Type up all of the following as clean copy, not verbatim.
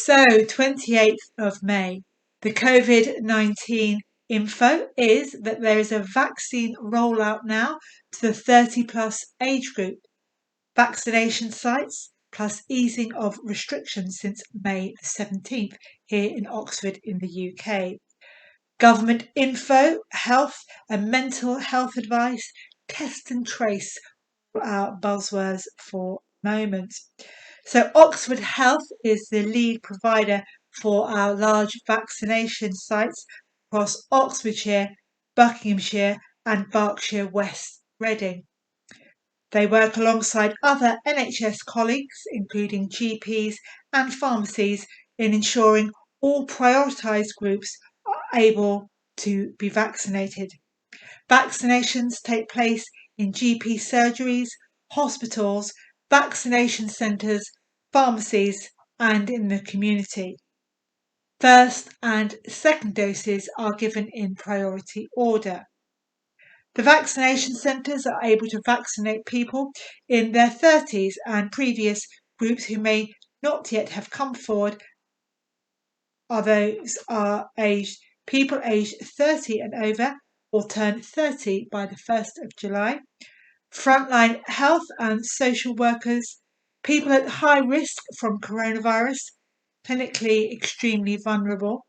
So, 28th of May, the COVID-19 info is that there is a vaccine rollout now to the 30 plus age group. Vaccination sites plus easing of restrictions since May the 17th here in Oxford in the UK. Government info, health and mental health advice, test and trace are buzzwords for the moment. So Oxford Health is the lead provider for our large vaccination sites across Oxfordshire, Buckinghamshire and Berkshire West Reading. They work alongside other NHS colleagues, including GPs and pharmacies, in ensuring all prioritised groups are able to be vaccinated. Vaccinations take place in GP surgeries, hospitals, vaccination centres, pharmacies, and in the community. First and second doses are given in priority order. The vaccination centres are able to vaccinate people in their 30s and previous groups who may not yet have come forward people aged 30 and over will turn 30 by the 1st of July. Frontline health and social workers, people at high risk from coronavirus, clinically extremely vulnerable,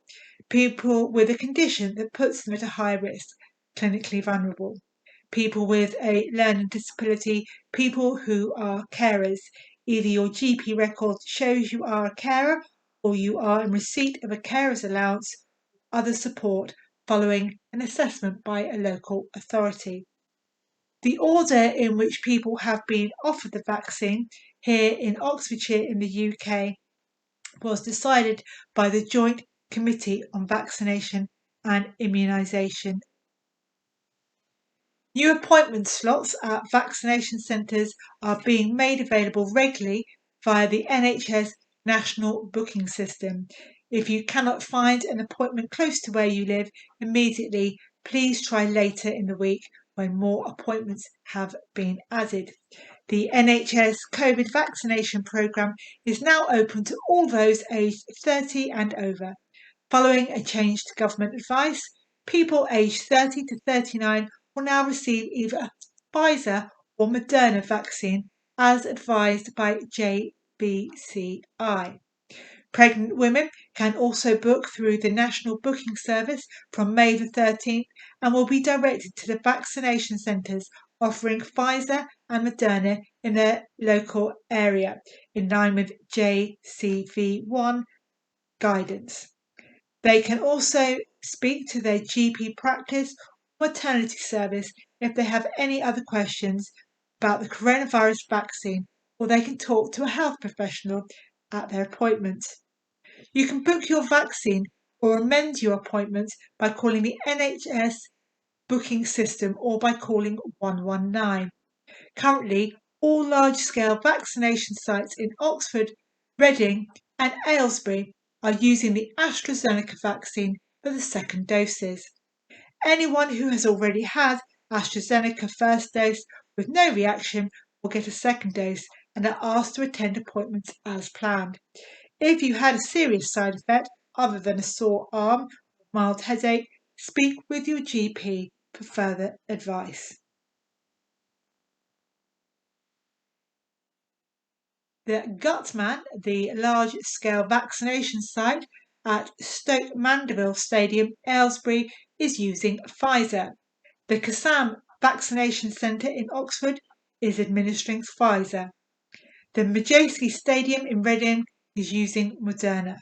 people with a condition that puts them at a high risk, clinically vulnerable, people with a learning disability, people who are carers. Either your GP record shows you are a carer or you are in receipt of a carer's allowance or other support following an assessment by a local authority. The order in which people have been offered the vaccine here in Oxfordshire in the UK was decided by the Joint Committee on Vaccination and Immunisation. New appointment slots at vaccination centres are being made available regularly via the NHS National Booking System. If you cannot find an appointment close to where you live immediately, please try later in the week when more appointments have been added. The NHS COVID vaccination programme is now open to all those aged 30 and over. Following a change to government advice, people aged 30 to 39 will now receive either Pfizer or Moderna vaccine as advised by JBCI. Pregnant women can also book through the National Booking Service from May the 13th and will be directed to the vaccination centres offering Pfizer and Moderna in their local area, in line with JCV1 guidance. They can also speak to their GP practice or maternity service if they have any other questions about the coronavirus vaccine, or they can talk to a health professional at their appointment. You can book your vaccine or amend your appointment by calling the NHS booking system or by calling 119. Currently, all large-scale vaccination sites in Oxford, Reading and Aylesbury are using the AstraZeneca vaccine for the second doses. Anyone who has already had AstraZeneca first dose with no reaction will get a second dose and are asked to attend appointments as planned. If you had a serious side effect other than a sore arm or mild headache, speak with your GP for further advice. The Gutman, the large-scale vaccination site at Stoke Mandeville Stadium, Aylesbury, is using Pfizer. The Kassam Vaccination Centre in Oxford is administering Pfizer. The Majeski Stadium in Reading is using Moderna.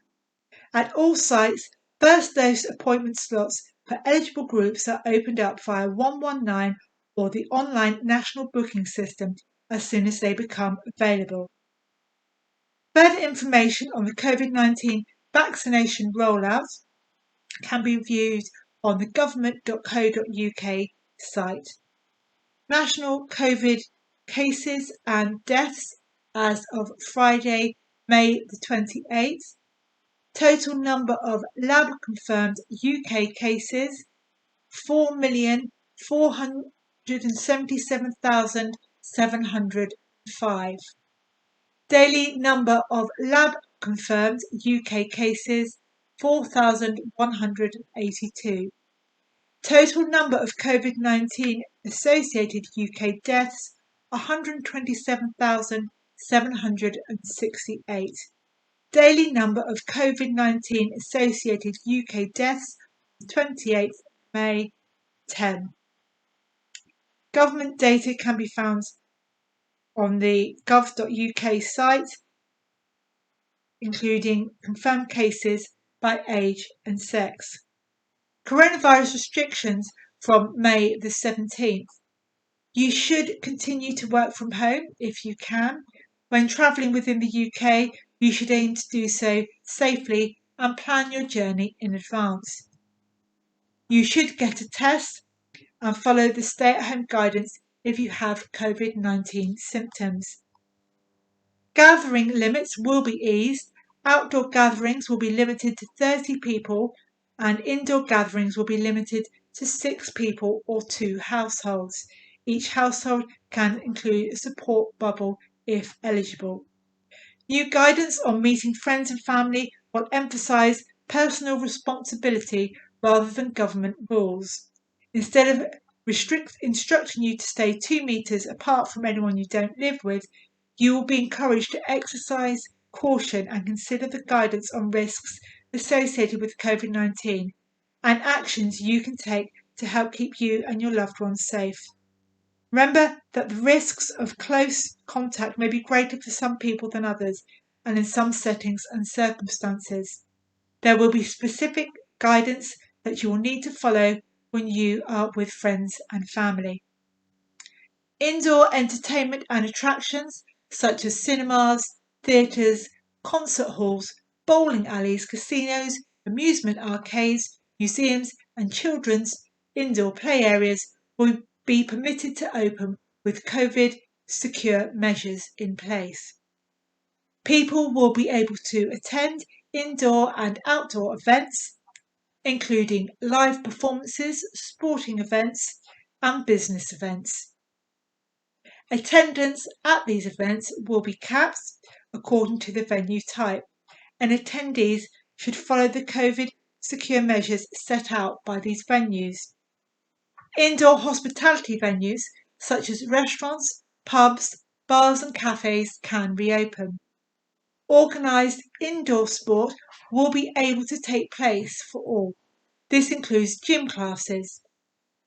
At all sites, first dose appointment slots for eligible groups are opened up via 119 or the online national booking system as soon as they become available. Further information on the COVID-19 vaccination rollout can be viewed on the government.co.uk site. National COVID cases and deaths as of Friday, May the 28th. Total number of lab confirmed UK cases 4,477,705. Daily number of lab confirmed UK cases 4,182. Total number of COVID-19 associated UK deaths 127,768. Daily number of COVID-19 associated UK deaths 28th May 10. Government data can be found on the gov.uk site, including confirmed cases by age and sex. Coronavirus restrictions from May the 17th. You should continue to work from home if you can. When travelling within the UK, you should aim to do so safely and plan your journey in advance. You should get a test and follow the stay-at-home guidance if you have COVID-19 symptoms. Gathering limits will be eased. Outdoor gatherings will be limited to 30 people and indoor gatherings will be limited to 6 people or 2 households. Each household can include a support bubble if eligible. New guidance on meeting friends and family will emphasise personal responsibility rather than government rules. Instead of instructing you to stay 2 metres apart from anyone you don't live with, you will be encouraged to exercise caution and consider the guidance on risks associated with COVID-19 and actions you can take to help keep you and your loved ones safe. Remember that the risks of close contact may be greater for some people than others, and in some settings and circumstances. There will be specific guidance that you will need to follow when you are with friends and family. Indoor entertainment and attractions such as cinemas, theatres, concert halls, bowling alleys, casinos, amusement arcades, museums and children's indoor play areas will be permitted to open with COVID secure measures in place. People will be able to attend indoor and outdoor events, including live performances, sporting events and business events. Attendance at these events will be capped according to the venue type, and attendees should follow the COVID secure measures set out by these venues. Indoor hospitality venues such as restaurants, pubs, bars and cafes can reopen. Organised indoor sport will be able to take place for all. This includes gym classes.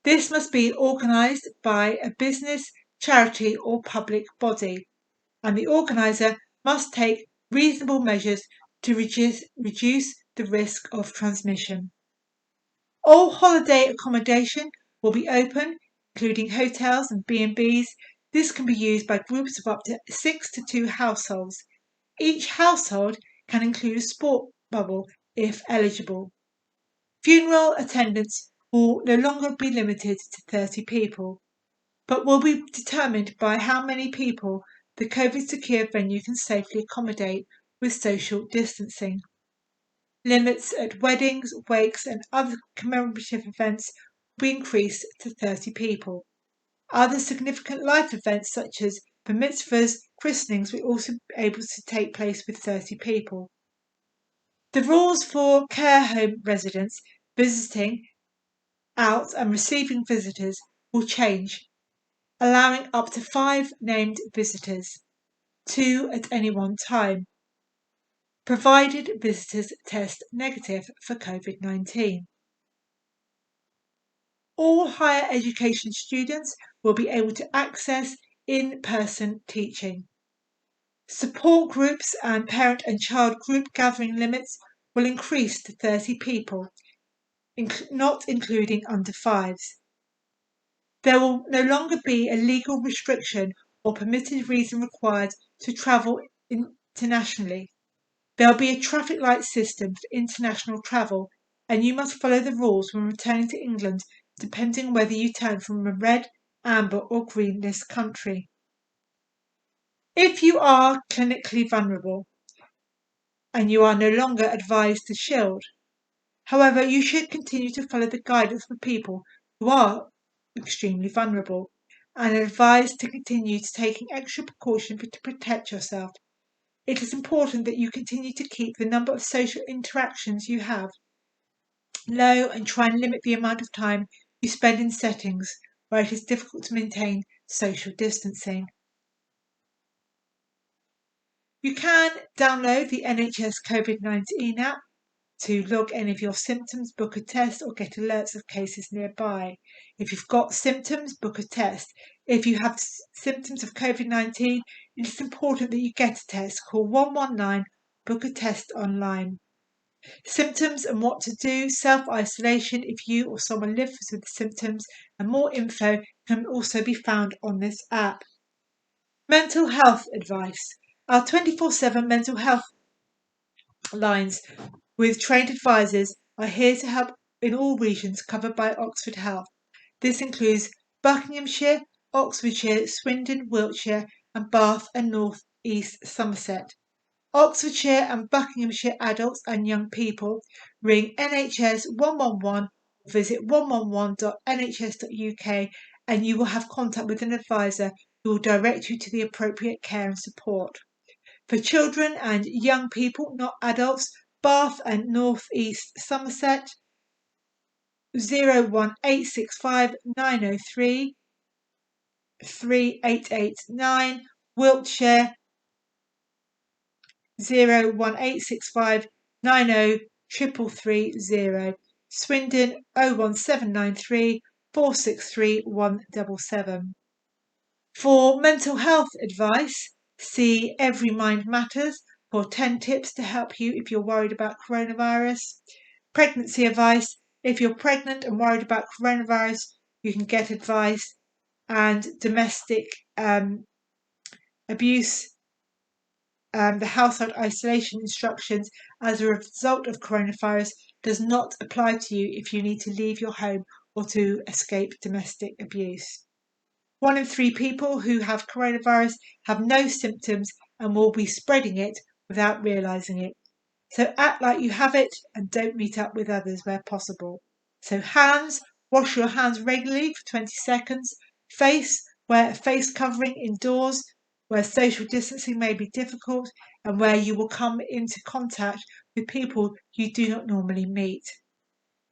This must be organised by a business, charity or public body, and the organiser must take reasonable measures to reduce the risk of transmission. All holiday accommodation will be open, including hotels and B&Bs. This can be used by groups of up to 6 to 2 households. Each household can include a sport bubble if eligible. Funeral attendance will no longer be limited to 30 people, but will be determined by how many people the COVID-secure venue can safely accommodate with social distancing. Limits at weddings, wakes and other commemorative events will be increased to 30 people. Other significant life events such as bar mitzvahs, christenings will also be able to take place with 30 people. The rules for care home residents visiting out and receiving visitors will change, allowing up to 5 named visitors, 2 at any one time, provided visitors test negative for COVID-19. All higher education students will be able to access in-person teaching. Support groups and parent and child group gathering limits will increase to 30 people, not including under 5s. There will no longer be a legal restriction or permitted reason required to travel internationally. There will be a traffic light system for international travel, and you must follow the rules when returning to England, depending on whether you turn from a red, amber or green list country. If you are clinically vulnerable and you are no longer advised to shield, however, you should continue to follow the guidance for people who are extremely vulnerable and advised to continue taking extra precaution to protect yourself. It is important that you continue to keep the number of social interactions you have low and try and limit the amount of time you spend in settings where it is difficult to maintain social distancing. You can download the NHS COVID-19 app to log any of your symptoms, book a test, or get alerts of cases nearby. If you've got symptoms, book a test. If you have symptoms of COVID-19, it is important that you get a test. Call 119, book a test online. Symptoms and what to do, self-isolation if you or someone lives with symptoms, and more info can also be found on this app. Mental health advice. Our 24/7 mental health lines with trained advisors are here to help in all regions covered by Oxford Health. This includes Buckinghamshire, Oxfordshire, Swindon, Wiltshire, and Bath and North East Somerset. Oxfordshire and Buckinghamshire adults and young people ring NHS 111 or visit 111.nhs.uk and you will have contact with an advisor who will direct you to the appropriate care and support. For children and young people, not adults, Bath and North East Somerset 01865 903 3889, Wiltshire 01865 90 333, Swindon 01793 463 177. For mental health advice, see Every Mind Matters for 10 tips to help you if you're worried about coronavirus. Pregnancy advice, if you're pregnant and worried about coronavirus, you can get advice. And domestic abuse, the household isolation instructions as a result of coronavirus does not apply to you if you need to leave your home or to escape domestic abuse. 1 in 3 people who have coronavirus have no symptoms and will be spreading it without realising it. So act like you have it and don't meet up with others where possible. So hands, wash your hands regularly for 20 seconds. Face, wear a face covering indoors where social distancing may be difficult and where you will come into contact with people you do not normally meet.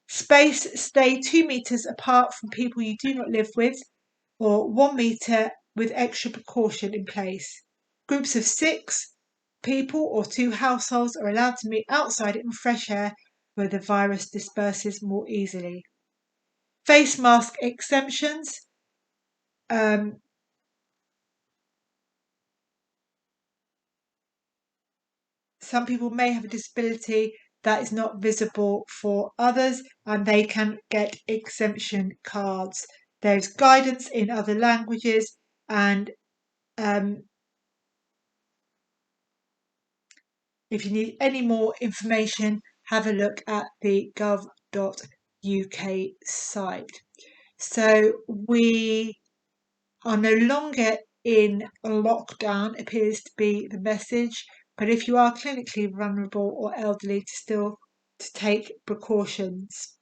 Space, stay 2 metres apart from people you do not live with, or 1 metre with extra precaution in place. Groups of 6 people or 2 households are allowed to meet outside in fresh air where the virus disperses more easily. Face mask exemptions. Some people may have a disability that is not visible for others and they can get exemption cards. There's guidance in other languages and if you need any more information, have a look at the gov.uk site. So we are no longer in lockdown, appears to be the message, but if you are clinically vulnerable or elderly, to take precautions.